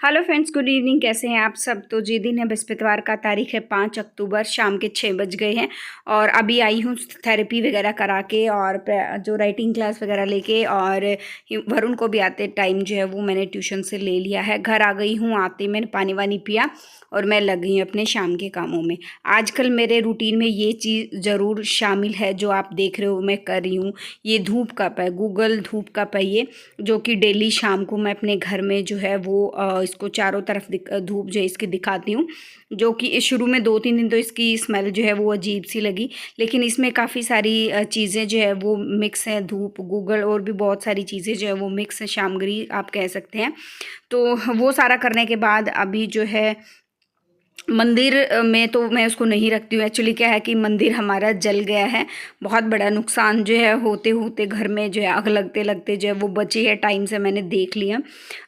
Hello friends, good evening. कैसे हैं आप सब? तो जी दिन है बृहस्पतिवार का, तारीख है 5 अक्टूबर, शाम के 6 बज गए हैं और अभी आई हूँ थेरेपी वगैरह करा के और जो राइटिंग क्लास वगैरह लेके। और वरुण को भी आते टाइम जो है वो मैंने ट्यूशन से ले लिया है। घर आ गई हूँ, आते मैंने पानी वानी पिया और मैं लग गई हूँ अपने शाम के कामों में। आजकल मेरे रूटीन में ये चीज़ ज़रूर शामिल है जो आप देख रहे हो मैं कर रही हूँ। ये धूप कप है, गूगल धूप कप है ये, जो कि डेली शाम को मैं अपने घर में जो है वो इसको चारों तरफ धूप जो है इसकी दिखाती हूँ। जो कि शुरू में 2-3 दिन तो इसकी स्मेल जो है वो अजीब सी लगी, लेकिन इसमें काफ़ी सारी चीज़ें जो है वो मिक्स हैं, धूप, गूगल और भी बहुत सारी चीज़ें जो है वो मिक्स है, शामगरी आप कह सकते हैं। तो वो सारा करने के बाद अभी जो है मंदिर में तो मैं उसको नहीं रखती हूँ। एक्चुअली क्या है कि मंदिर हमारा जल गया है। बहुत बड़ा नुकसान जो है होते होते घर में जो है आग लगते लगते जो है वो बची है, टाइम से मैंने देख लिया।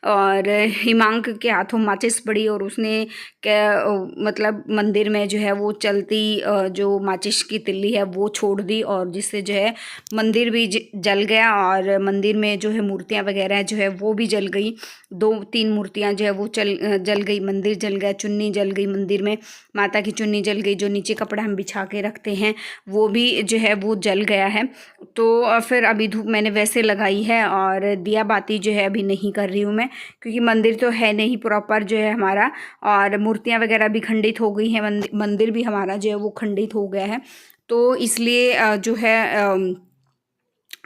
और हिमांक के हाथों माचिस पड़ी और उसने क्या मतलब मंदिर में जो है वो चलती जो माचिस की तिल्ली है वो छोड़ दी, और जिससे जो है मंदिर भी जल गया और मंदिर में जो है मूर्तियाँ वगैरह जो है वो भी जल गई। 2-3 मूर्तियाँ जो है वो जल गई, मंदिर जल गया, चुन्नी जल गई मंदिर में, माता की चुन्नी जल गई, जो नीचे कपड़ा हम बिछा के रखते हैं वो भी जो है वो जल गया है। तो फिर अभी धूप मैंने वैसे लगाई है और दिया बाती जो है अभी नहीं कर रही हूँ मैं, क्योंकि मंदिर तो है नहीं प्रॉपर जो है हमारा, और मूर्तियाँ वगैरह भी खंडित हो गई हैं, मंदिर भी हमारा जो है वो खंडित हो गया है। तो इसलिए जो है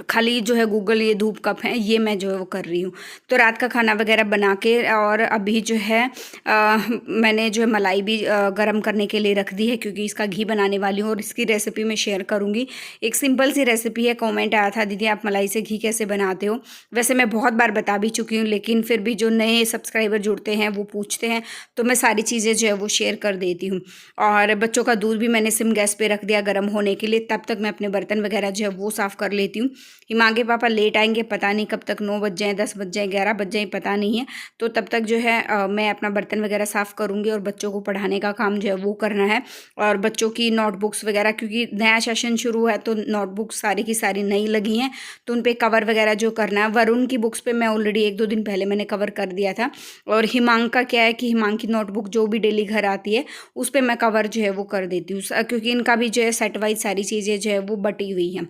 खाली जो है गूगल ये धूप कप है ये मैं जो है वो कर रही हूँ। तो रात का खाना वगैरह बना के और अभी जो है मैंने जो है मलाई भी गरम करने के लिए रख दी है, क्योंकि इसका घी बनाने वाली हूँ और इसकी रेसिपी मैं शेयर करूँगी। एक सिंपल सी रेसिपी है। कमेंट आया था, दीदी आप मलाई से घी कैसे बनाते हो? वैसे मैं बहुत बार बता भी चुकी हूँ, लेकिन फिर भी जो नए सब्सक्राइबर जुड़ते हैं वो पूछते हैं, तो मैं सारी चीज़ें जो है वो शेयर कर देती हूँ। और बच्चों का दूध भी मैंने सिम गैस पे रख दिया गर्म होने के लिए, तब तक मैं अपने बर्तन वगैरह जो है वो साफ़ कर लेती हूँ। हिमांगे पापा लेट आएंगे, पता नहीं कब तक, 9 बज जाए, 10 बज जाए, 11 बज जाए, पता नहीं है। तो तब तक जो है मैं अपना बर्तन वगैरह साफ़ करूँगी और बच्चों को पढ़ाने का काम जो है वो करना है। और बच्चों की नोटबुक्स वगैरह, क्योंकि नया सेशन शुरू है तो नोटबुक्स सारी की सारी नई लगी हैं, तो उन पर कवर वगैरह जो करना है। वरुण की बुक्स पे मैं ऑलरेडी 1-2 दिन पहले मैंने कवर कर दिया था। और हिमांग का क्या है कि हिमांग की नोटबुक जो भी डेली घर आती है उस पर मैं कवर जो है वो कर देती हूँ, क्योंकि इनका भी जो है सेट वाइज सारी चीज़ें जो है वो बटी हुई हैं।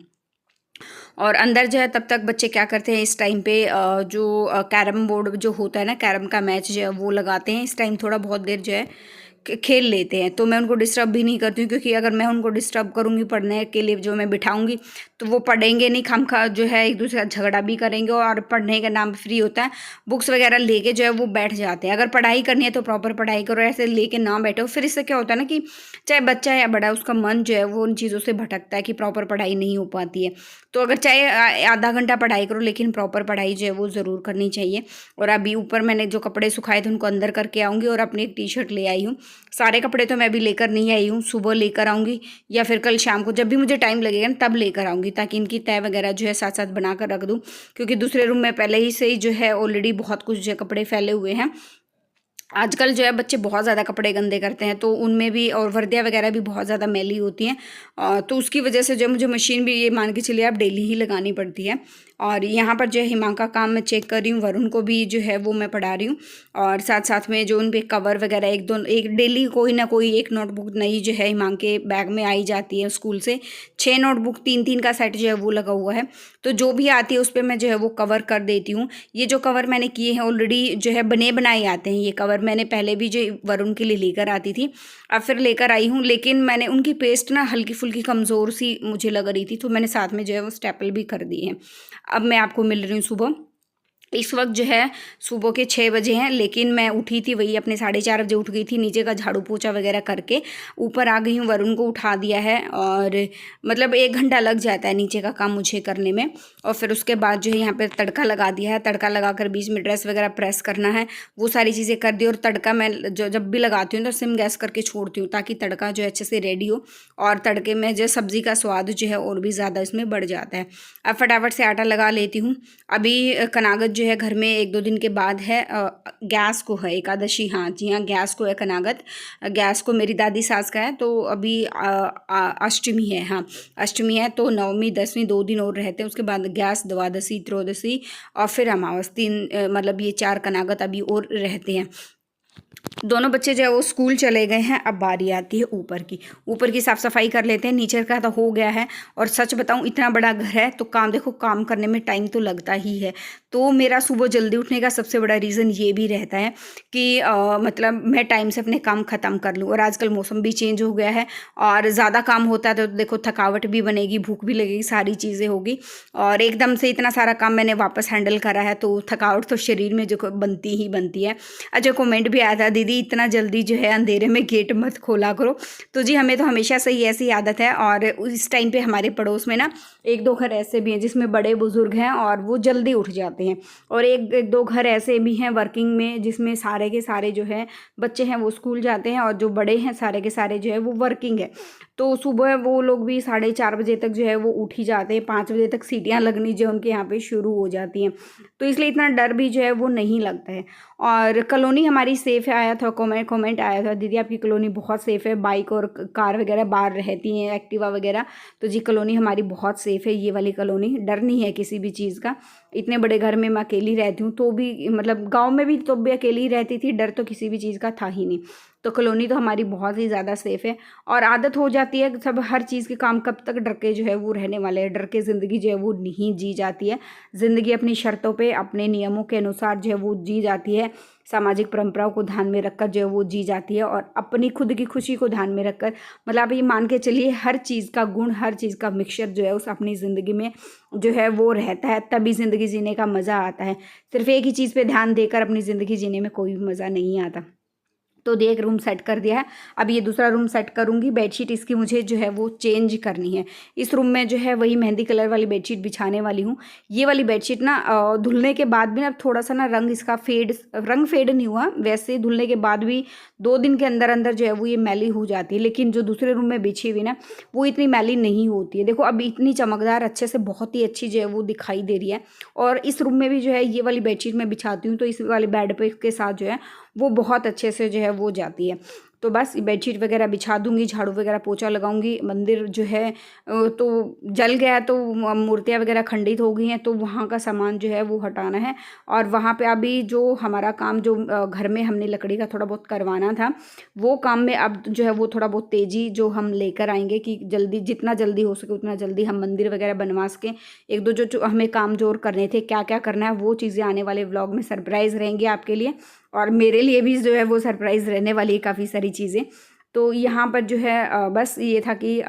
और अंदर जो है तब तक बच्चे क्या करते हैं इस टाइम पे, जो कैरम बोर्ड जो होता है ना, कैरम का मैच जो है वो लगाते हैं। इस टाइम थोड़ा बहुत देर जो है खेल लेते हैं, तो मैं उनको डिस्टर्ब भी नहीं करती हूँ, क्योंकि अगर मैं उनको डिस्टर्ब करूँगी पढ़ने के लिए जो मैं बिठाऊँगी तो वो पढ़ेंगे नहीं, खामखा जो है एक दूसरे का झगड़ा भी करेंगे और पढ़ने का नाम फ्री होता है, बुक्स वगैरह लेके जो है वो बैठ जाते हैं। अगर पढ़ाई करनी है तो प्रॉपर पढ़ाई करो, ऐसे लेके ना बैठो। फिर इससे क्या होता है ना कि चाहे बच्चा है या बड़ा, उसका मन जो है वो उन चीज़ों से भटकता है कि प्रॉपर पढ़ाई नहीं हो पाती है। तो अगर चाहे आधा घंटा पढ़ाई करो, लेकिन प्रॉपर पढ़ाई जो है वो ज़रूर करनी चाहिए। और अभी ऊपर मैंने जो कपड़े सुखाए थे उनको अंदर करके आऊँगी और अपनी एक टी शर्ट ले आई हूँ। सारे कपड़े तो मैं अभी लेकर नहीं आई हूँ, सुबह लेकर आऊँगी या फिर कल शाम को जब भी मुझे टाइम लगेगा ना तब लेकर आऊँगी, ताकि इनकी तय वगैरह जो है साथ साथ बना कर रख दूँ। क्योंकि दूसरे रूम में पहले ही से ही जो है ऑलरेडी बहुत कुछ जो है कपड़े फैले हुए हैं। आजकल जो है बच्चे बहुत ज़्यादा कपड़े गंदे करते हैं, तो उनमें भी, और वर्दियाँ वगैरह भी बहुत ज़्यादा मैली होती हैं, तो उसकी वजह से जो मुझे मशीन भी ये मान के चलिए आप डेली ही लगानी पड़ती है। और यहाँ पर जो है हिमांग का काम मैं चेक कर रही हूँ, वरुण को भी जो है वो मैं पढ़ा रही हूँ, और साथ साथ में जो उन पे कवर वगैरह एक डेली कोई ना कोई एक नोटबुक नई जो है हिमांग के बैग में आई जाती है स्कूल से। 6 नोटबुक 3-3 का सेट जो है वो लगा हुआ है, तो जो भी आती है उस पर मैं जो है वो कवर कर देती हूँ। ये जो कवर मैंने किए हैं ऑलरेडी जो है बने बनाए आते हैं। ये कवर मैंने पहले भी जो वरुण के लिए लेकर आती थी, अब फिर लेकर आई हूँ, लेकिन मैंने उनकी पेस्ट ना हल्की फुल्की कमज़ोर सी मुझे लग रही थी, तो मैंने साथ में जो है वो स्टेपल भी कर दिए हैं। अब मैं आपको मिल रही हूँ सुबह। इस वक्त जो है सुबह के 6 बजे हैं, लेकिन मैं उठी थी वही अपने 4:30 बजे उठ गई थी, नीचे का झाड़ू पोछा वगैरह करके ऊपर आ गई हूँ। वरुण को उठा दिया है और मतलब 1 घंटा लग जाता है नीचे का काम मुझे करने में। और फिर उसके बाद जो है यहाँ पे तड़का लगा दिया है, तड़का लगा कर बीच में ड्रेस वगैरह प्रेस करना है, वो सारी चीज़ें कर दी। और तड़का मैं जब भी लगाती हूँ तो सिम गैस करके छोड़ती हूँ, ताकि तड़का जो है अच्छे से रेडी हो और तड़के में जो सब्ज़ी का स्वाद जो है और भी ज़्यादा इसमें बढ़ जाता है। अब फटाफट से आटा लगा लेती हूँ। अभी कनागत जो है घर में 1-2 दिन के बाद है, गैस को है एकादशी। हाँ जी हाँ, गैस को है कनागत। गैस को मेरी दादी सास का है, तो अभी अष्टमी है। हाँ, अष्टमी है, तो नवमी 10वीं 2 दिन और रहते हैं। उसके बाद गैस, द्वादशी, त्रयोदशी और फिर अमावस, 3 मतलब ये 4 कनागत अभी और रहते हैं। दोनों बच्चे जो है वो स्कूल चले गए हैं। अब बारी आती है ऊपर की साफ़ सफाई कर लेते हैं। नीचे का तो हो गया है, और सच बताऊं इतना बड़ा घर है तो काम करने में टाइम तो लगता ही है। तो मेरा सुबह जल्दी उठने का सबसे बड़ा रीज़न ये भी रहता है कि मतलब मैं टाइम से अपने काम ख़त्म कर लूँ। और आजकल मौसम भी चेंज हो गया है, और ज़्यादा काम होता है तो देखो थकावट भी बनेगी, भूख भी लगेगी, सारी चीज़ें होगी। और एकदम से इतना सारा काम मैंने वापस हैंडल करा है, तो थकावट तो शरीर में जो बनती ही बनती है। अच्छा, कमेंट भी आया था, दीदी इतना जल्दी जो है अंधेरे में गेट मत खोला करो। तो जी, हमें तो हमेशा से ही ऐसी आदत है। और इस टाइम पे हमारे पड़ोस में ना 1-2 घर ऐसे भी हैं जिसमें बड़े बुजुर्ग हैं और वो जल्दी उठ जाते हैं, और एक दो घर ऐसे भी हैं वर्किंग में जिसमें सारे के सारे जो है बच्चे हैं वो स्कूल जाते हैं, और जो बड़े हैं सारे के सारे जो है वो वर्किंग है। तो सुबह वो लोग भी 4:30 बजे तक जो है वो उठ ही जाते हैं। 5 बजे तक सीटियाँ लगनी जो उनके यहाँ पे शुरू हो जाती हैं, तो इसलिए इतना डर भी जो है वो नहीं लगता है। और कॉलोनी हमारी सेफ़ है। आया था कमेंट आया था, दीदी आपकी कॉलोनी बहुत सेफ़ है, बाइक और कार वगैरह बाहर रहती हैं, एक्टिवा वगैरह। तो जी, कॉलोनी हमारी बहुत सेफ़ है, ये वाली कॉलोनी। डर नहीं है किसी भी चीज़ का। इतने बड़े घर में मैं अकेली रहती हूँ, तो भी मतलब गाँव में भी तो भी अकेली ही रहती थी, डर तो किसी भी चीज़ का था ही नहीं। तो कॉलोनी तो हमारी बहुत ही ज़्यादा सेफ़ है, और आदत हो जाती है सब हर चीज़ के काम कब तक डर के जो है वो रहने वाले हैं। डर के ज़िंदगी जो है वो नहीं जी जाती है। ज़िंदगी अपनी शर्तों पे, अपने नियमों के अनुसार जो है वो जी जाती है। सामाजिक परंपराओं को ध्यान में रखकर जो है वो जी जाती है, और अपनी खुद की खुशी को ध्यान में रखकर, मतलब आप ये मान के चलिए हर चीज़ का गुण, हर चीज़ का मिक्सचर जो है उस अपनी ज़िंदगी में जो है वो रहता है, तभी ज़िंदगी जीने का मज़ा आता है। सिर्फ एक ही चीज़ पे ध्यान देकर अपनी ज़िंदगी जीने में कोई भी मज़ा नहीं आता। तो एक रूम सेट कर दिया है, अब ये दूसरा रूम सेट करूँगी। बेडशीट इसकी मुझे जो है वो चेंज करनी है। इस रूम में जो है वही मेहंदी कलर वाली बेडशीट बिछाने वाली हूँ। ये वाली बेडशीट ना धुलने के बाद भी ना थोड़ा सा ना रंग इसका रंग फेड नहीं हुआ, वैसे धुलने के बाद भी 2 दिन के अंदर अंदर जो है वो ये मैली हो जाती है। लेकिन जो दूसरे रूम में बिछी हुई ना वो इतनी मैली नहीं होती है। देखो अब इतनी चमकदार, अच्छे से बहुत ही अच्छी जो है वो दिखाई दे रही है। और इस रूम में भी जो है ये वाली बेडशीट मैं बिछाती हूँ, तो इस वाली बेड पे के साथ जो है वो बहुत अच्छे से जो है वो जाती है। तो बस बेडशीट वगैरह बिछा दूंगी, झाड़ू वगैरह पोछा लगाऊंगी। मंदिर जो है तो जल गया, तो मूर्तियाँ वगैरह खंडित हो गई हैं, तो वहाँ का सामान जो है वो हटाना है। और वहाँ पे अभी जो हमारा काम जो घर में हमने लकड़ी का थोड़ा बहुत करवाना था, वो काम में अब जो है वो थोड़ा बहुत तेज़ी जो हम लेकर आएंगे कि जल्दी, जितना जल्दी हो सके उतना जल्दी हम मंदिर वगैरह बनवा सकें। 1-2 जो हमें काम जोर करने थे, क्या क्या करना है, वो चीज़ें आने वाले व्लॉग में सरप्राइज़ रहेंगी आपके लिए, और मेरे लिए भी जो है वो सरप्राइज़ रहने वाली है काफ़ी सारी चीज़ें। तो यहाँ पर जो है बस ये था कि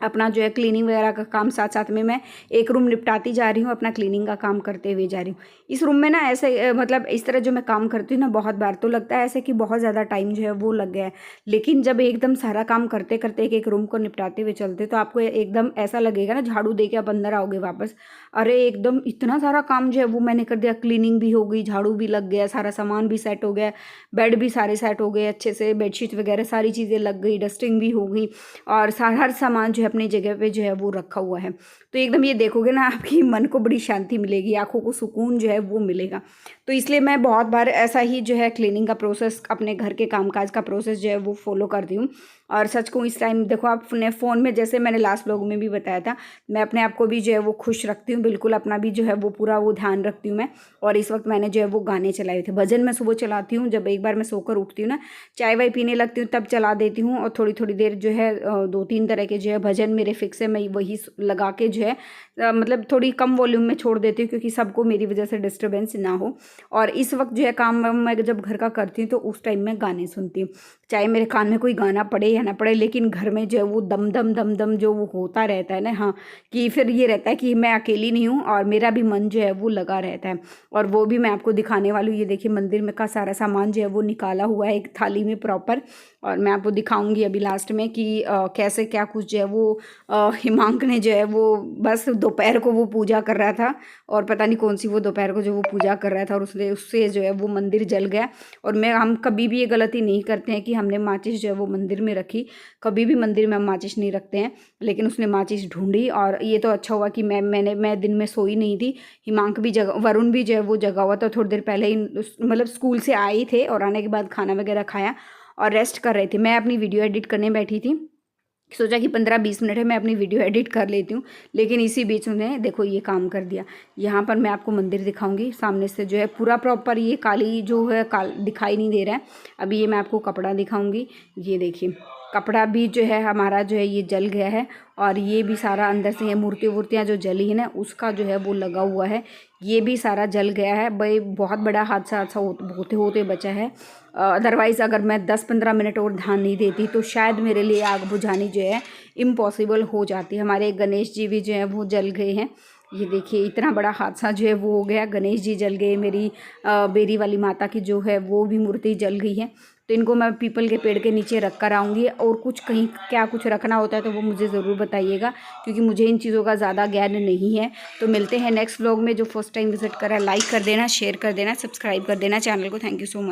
अपना जो है क्लीनिंग वगैरह का काम साथ साथ में मैं एक रूम निपटाती जा रही हूँ, अपना क्लीनिंग का काम करते हुए जा रही हूँ। इस रूम में ना ऐसे मतलब इस तरह जो मैं काम करती हूँ ना, बहुत बार तो लगता है ऐसे कि बहुत ज़्यादा टाइम जो है वो लग गया है। लेकिन जब एकदम सारा काम करते करते एक एक रूम को निपटाते हुए चलते, तो आपको एकदम ऐसा लगेगा ना, झाड़ू दे के आप अंदर आओगे वापस, अरे एकदम इतना सारा काम जो है वो मैंने कर दिया। क्लीनिंग भी हो गई, झाड़ू भी लग गया, सारा सामान भी सेट हो गया, बेड भी सारे सेट हो गए अच्छे से, बेडशीट वगैरह सारी चीज़ें लग गई, डस्टिंग भी हो गई, और हर सामान जो है अपनी जगह पे जो है वो रखा हुआ है। तो एकदम ये देखोगे ना, आपकी मन को बड़ी शांति मिलेगी, आंखों को सुकून जो है वो मिलेगा। तो इसलिए मैं बहुत बार ऐसा ही जो है क्लीनिंग का प्रोसेस, अपने घर के कामकाज का प्रोसेस जो है वो फॉलो करती हूँ। और सच को इस टाइम देखो, अपने फ़ोन में, जैसे मैंने लास्ट ब्लॉग में भी बताया था, मैं अपने आप को भी जो है वो खुश रखती हूँ, बिल्कुल अपना भी जो है वो पूरा वो ध्यान रखती हूँ मैं। और इस वक्त मैंने जो है वो गाने चलाए थे, भजन मैं सुबह चलाती हूँ, जब एक बार मैं सोकर उठती हूँ ना, चाय वाय पीने लगती हूँ तब चला देती हूँ। और थोड़ी थोड़ी देर जो है 2-3 तरह के जो है भजन मेरे फिक्स है, मैं वही लगा के जो है मतलब थोड़ी कम वॉल्यूम में छोड़ देती हूँ, क्योंकि सबको मेरी वजह से डिस्टर्बेंस ना हो। और इस वक्त जो है काम मैं जब घर का करती हूँ तो उस टाइम मैं गाने सुनती हूँ, चाहे मेरे कान में कोई गाना पड़े या ना पड़े, लेकिन घर में जो है वो दम दम दम दम जो वो होता रहता है ना, हाँ, कि फिर ये रहता है कि मैं अकेली नहीं हूँ और मेरा भी मन जो है वो लगा रहता है। और वो भी मैं आपको दिखाने वाली हूँ। ये देखिए, मंदिर में का सारा सामान जो है वो निकाला हुआ है एक थाली में प्रॉपर, और मैं आपको दिखाऊंगी अभी लास्ट में कि कैसे क्या कुछ जो है वो हिमांक ने जो है वो बस दोपहर को वो पूजा कर रहा था, और पता नहीं कौन सी वो दोपहर को जो वो पूजा कर रहा था, और उससे जो है वो मंदिर जल गया। और हम कभी भी ये गलती नहीं करते हैं कि हमने माचिस जो है वो मंदिर में रखी, कभी भी मंदिर में हम माचिस नहीं रखते हैं। लेकिन उसने माचिस ढूंढी, और ये तो अच्छा हुआ कि मैं दिन में सोई नहीं थी। हिमांक भी वरुण भी जो है वो जगा हुआ था, थोड़ी देर पहले ही मतलब स्कूल से आए थे, और आने के बाद खाना वगैरह खाया और रेस्ट कर रहे थे। मैं अपनी वीडियो एडिट करने बैठी थी, सोचा कि 15-20 मिनट है, मैं अपनी वीडियो एडिट कर लेती हूँ, लेकिन इसी बीच उन्होंने देखो ये काम कर दिया। यहाँ पर मैं आपको मंदिर दिखाऊंगी सामने से, जो है पूरा प्रॉपर ये काली जो है दिखाई नहीं दे रहा है। अभी ये मैं आपको कपड़ा दिखाऊंगी, ये देखिए कपड़ा भी जो है हमारा जो है ये जल गया है, और ये भी सारा अंदर से ये मूर्तियाँ जो जली है ना उसका जो है वो लगा हुआ है, ये भी सारा जल गया है। भाई बहुत बड़ा हादसा होते होते बचा है। अदरवाइज़ अगर मैं 10-15 मिनट और ध्यान नहीं देती तो शायद मेरे लिए आग बुझानी जो है इम्पॉसिबल हो जाती। हमारे गणेश जी भी जो है वो जल गए हैं। ये देखिए इतना बड़ा हादसा जो है वो हो गया, गणेश जी जल गए, मेरी बेरी वाली माता की जो है वो भी मूर्ति जल गई है। तो इनको मैं पीपल के पेड़ के नीचे रख कर आऊँगी, और कुछ कहीं क्या कुछ रखना होता है तो वो मुझे ज़रूर बताइएगा, क्योंकि मुझे इन चीज़ों का ज़्यादा ज्ञान नहीं है। तो मिलते हैं नेक्स्ट व्लॉग में। जो फर्स्ट टाइम विजिट करा लाइक कर देना, शेयर कर देना, सब्सक्राइब कर देना चैनल को। Thank you so much.